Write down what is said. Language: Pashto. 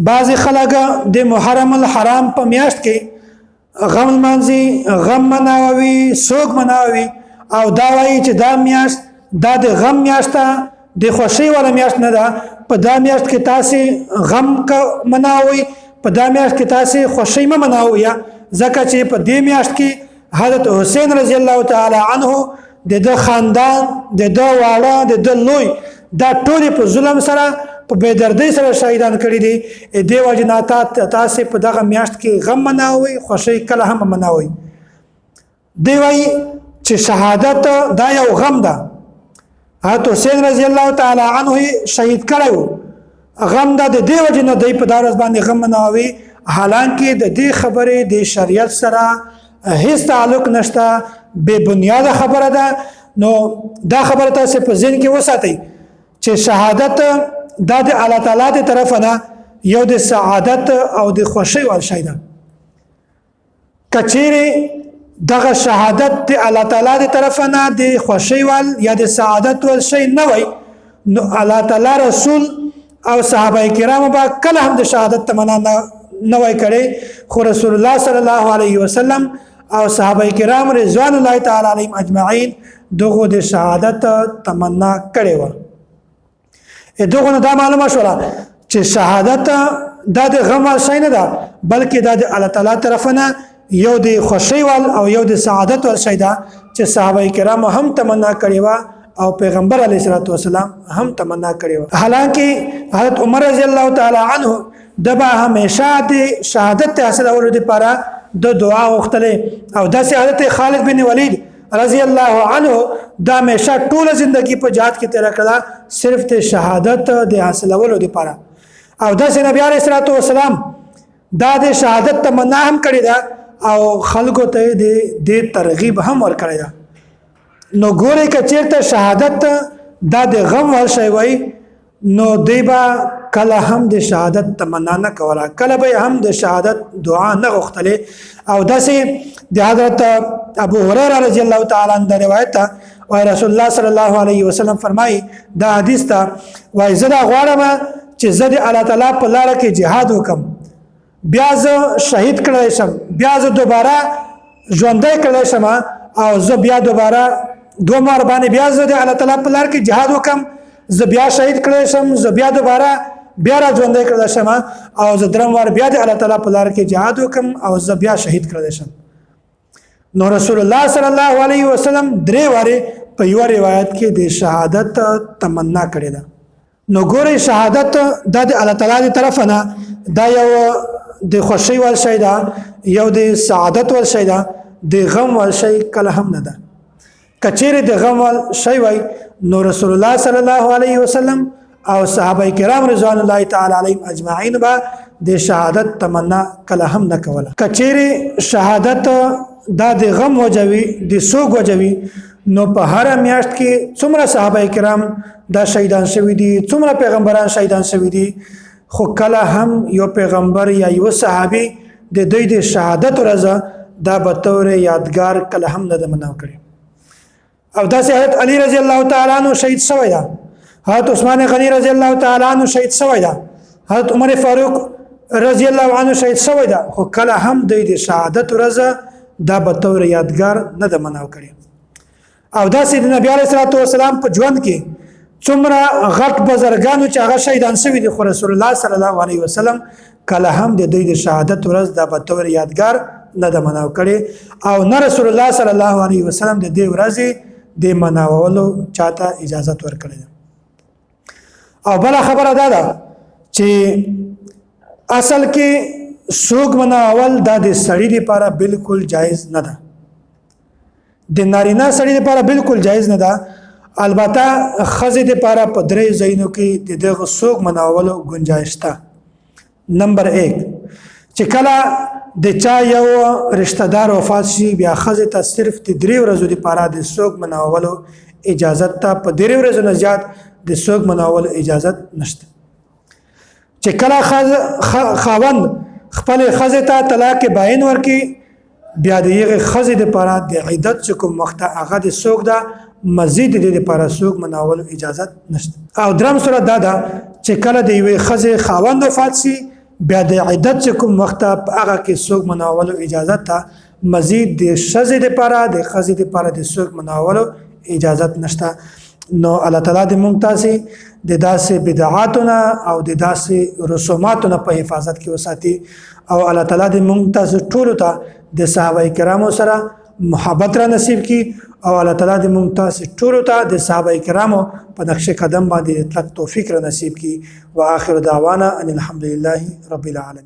بعض خلک د محرم الحرام په میاشت کې غم منځي غم مناوي سوق مناوي او دا وایي چې دا میاشت دا د غم میاشت د خوشي ولا میاشت نه ده په دا میاشت کې تاسو غم مناوي په دا میاشت کې تاسو خوشي مناوي ځکه چې په دې میاشت کې حضرت حسین رضی الله تعالی عنه د خاندان د واړه د لوی دا ټول په ظلم سره په بيدردۍ سره شهیدان کړي دي دی وجناتا تاسو په دغه میاشت کې غم مناوي خوشي کله هم مناوي دی وای چې شهادت دا یو غم ده حضرت حسین رضی الله تعالی عنه شهید کړو غم ده د دی وجنه دی په دارس باندې غم مناوي حالانکه د دې خبرې د شریعت سره هیڅ تعلق نشته بے بنیاد خبره ده نو دا خبره تاسو په ذهن کې وساتئ چې شهادت دا د الله تعالی دی طرف نه یو د سعادت او د خوشي ول شي ده کچېره دغه شهادت د الله تعالی دی طرف نه د خوشي ول یا د سعادت ول شي نه وای نو الله تعالی رسول او صحابه کرام با کله هم د شهادت تمنا نه وای کړي خو رسول الله صلی الله علیه وسلم او صحابه کرام رضوان الله تعالی علیهم اجمعین دغه د شهادت تمنا کړي و دغه دا معلومه شوه چې شهادت د غم شي نه ده بلکې د الله تعالی طرفنه یو د خوشي ول او یو د سعادت ول شي ده چې صحابه کرام هم تمنا کړي و او پیغمبر علیه الصلاه والسلام هم تمنا کړي و حالانکه حضرت عمر رضی الله تعالی عنه دبا همیشه د شهادت حاصل اولو لپاره د دعا غوښتل او د حضرت خالد بن ولید رضی الله عنه دا همیشه ټول ژوندۍ په جهاد کې تیر کړه صرف ته شهادت د حاصلولو لپاره او د نبی علیه الصلاه والسلام دا د شهادت تمنا هم کړی دا او خلکو ته د ترغیب هم ور کړی دا نو ګوره کچېرته شهادت دا د غم ور شي وای نو دیبا کله هم د شهادت تمنا نه کوله کله به هم د شهادت دعا نه غوښتله او داسې د حضرت ابو هريره رضی الله تعالی عنہ روایت او رسول الله صلی الله علیه وسلم فرمای دا حدیث ته وای زه دا غواړم چې زه د الله تعالی په لار کې jihad وکم بیا زه شهید کړی شم بیا زه دوباره ژوندۍ کړی شم او زه بیا دوباره دوه مر باندې بیا زه د الله تعالی په لار کې jihad وکم زه بیا شهید کړی شم زه بیا دوباره بیا را ژوندۍ کړی شم او زه درم ور بیا د الله تعالی په لار کې jihad وکم او زه بیا شهید کړی شم نو رسول الله صلی الله علیه وسلم درې واره په یو روایت کې د شهادت تمنا کړې ده نو ګوره شهادت د الله تعالی طرف نه دا یو د خوشي ول شي ده یو د سعادت ول شي ده د غم ول شي کله هم نه ده کچېره د غم ول شي وای نو رسول الله صلی الله علیه وسلم او صحابه کرام رضوان الله تعالی علیهم اجمعین با د شهادت تمنا کله هم نه کوله کچېره شهادت دا د غم وجوي د سوګ وجوي نو په هر میاشت کې څومره صحابه کرام دا شهیدان شوی دي څومره پیغمبران شهیدان شوی دي خو کله هم یو پیغمبر یا یو صحابي د دوی د شهادت ورځ دا به تور یادګار کله هم نه منو کړي او دا حضرت علی رضی الله تعالی عنہ شهید شوی دا حضرت عثمان غنی رضی الله تعالی عنہ شهید شوی دا حضرت عمر فاروق رضی الله عنه شهید شوی دا خو کله هم د شهادت ورځ دا به تور یادګار نه د مناو کړي او دا سید نبی علیه الصلاه والسلام په ژوند کې څومره غټ بزرګانو چې هغه شهیدان شوی دي خو رسول الله صلی الله علیه وسلم کله هم د دوی د شهادت ورځ دا به تور یادګار نه د مناو کړي او نه رسول الله صلی الله علیه وسلم د دې ورځې د مناولو چاته اجازه ورکړي او بل خبره ده چې اصل کې سوق مناول د سړی لپاره بالکل جایز نه ده د نارینه سړی لپاره بالکل جایز نه ده البته خزه لپاره په درې ځایونو کې دغه سوق مناولو گنجائش ده نمبر 1 چې کله د چا یو رشتہ دار وفات شي بیا خزه ته صرف د 3 ورځې لپاره د سوق مناولو اجازه ته په 3 ورځې نه زیات د سوق مناولو اجازه نشته چې کله خاوند خپل خزه ته طلاق باین ورکی بیا دغه خزه لپاره د عدت کوم وخت هغه د سوق ده مزید د لپاره سوق مناول اجازه نشته او درم صورت دا ده چې کله د یوې خزه خاوند وفات شي بیا د عدت چې کوم وخت په هغه کې څوک مناولو اجازه ته مزید د شذ لپاره د خزې لپاره د څوک مناولو اجازه نشته. نو الله تعالی د مونږ تاسو د داسې بدعاتونه او د داسې رسوماتونه په حفاظت کې وساتي او الله تعالی د مونږ تاسو ټول ته د صحابه کرامو سره محبت را نصیب کی او الله تعالی د مونږ تاسو ټول ته د صحابه کرامو په نقش قدم باندې تلک توفیق را نصیب کی. واخر دعوانا ان الحمد لله رب العالمین.